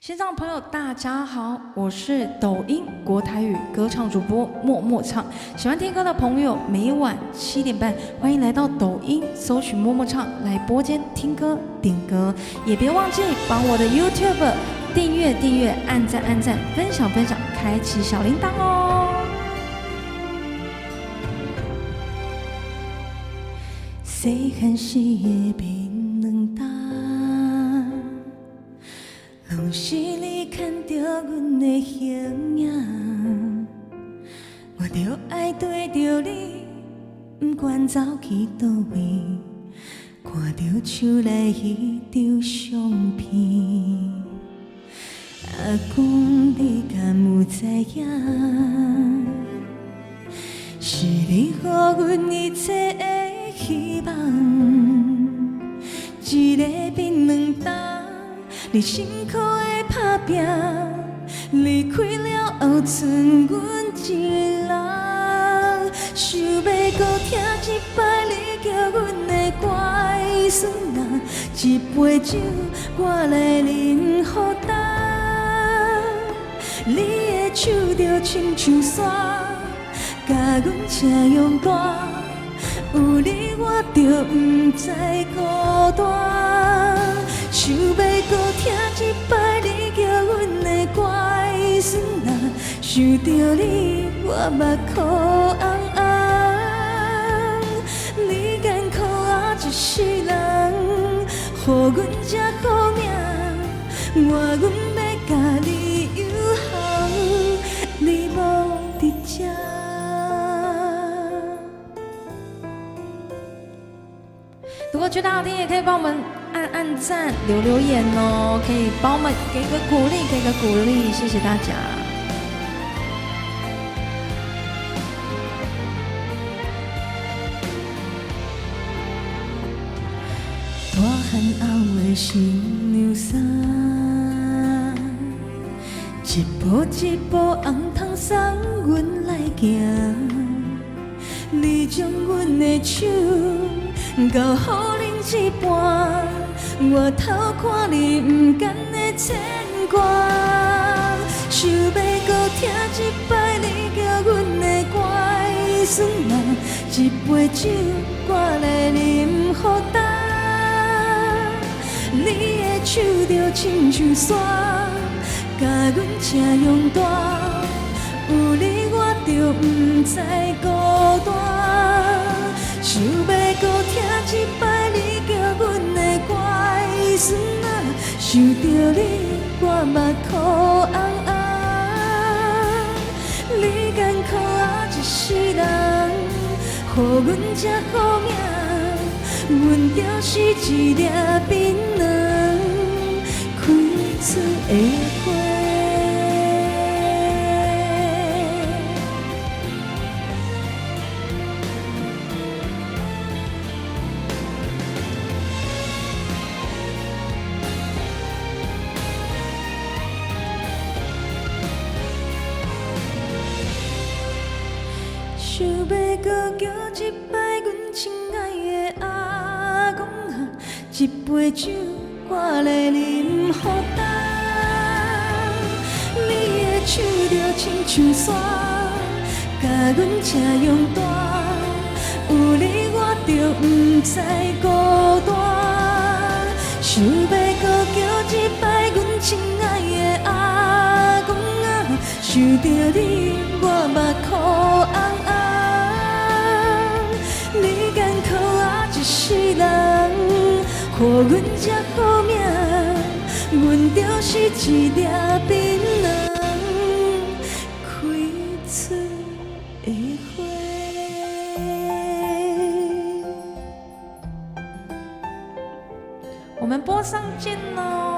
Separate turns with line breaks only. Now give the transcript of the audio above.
线上朋友大家好，我是抖音国台语歌唱主播默默唱。喜欢听歌的朋友，每晚7点半，欢迎来到抖音搜寻默默唱来播间听歌点歌，也别忘记帮我的 YouTube 订阅、按赞、分享、开启小铃铛哦。细汉时的面两担。拢是你看到阮的形影，我着爱对着你，不管走去倒位，看着手内迄张相片。阿公，你敢有知影？是你予阮一切的希望，一个面两担。你辛苦的打拼，离开了后剩阮一人。想要搁听一摆你叫阮的乖孙仔，一杯酒我来饮予干。你的手着亲像伞，甲阮车用大，有你我着不知孤单。想要搁听一摆你叫阮的乖孙仔，想着你我目眶红红。你艰苦啊一世人，予阮这好命，我阮要甲你有幸，你无伫这。如果觉得好听，也可以帮我们按赞、留言哦，可以帮我们给个鼓励，谢谢大家。大汉后的新娘衫，一步一步红毯送阮来行，你将阮的手交予恁一半，我偷看你不甘的牵挂。想要搁听一摆你叫阮的乖孙仔，一杯酒我来饮予干。你的手着亲像伞，甲阮车用大，有你我着不知孤单。想要搁听一摆你叫阮的乖孙仔，想着你我目眶红红。你艰苦啊一世人，予阮这好命，阮就是一粒槟榔，开出的花。想要搁叫一摆阮亲爱的阿公啊，一杯酒我来饮予干。你的手着亲像伞，甲阮车用大，有你我着不知孤单。想要搁叫一摆阮亲爱的阿公啊，想着你我目眶红红。你艰苦啊一世人，予阮这好命，阮就是一粒槟榔，开出的花。我们播上见喽。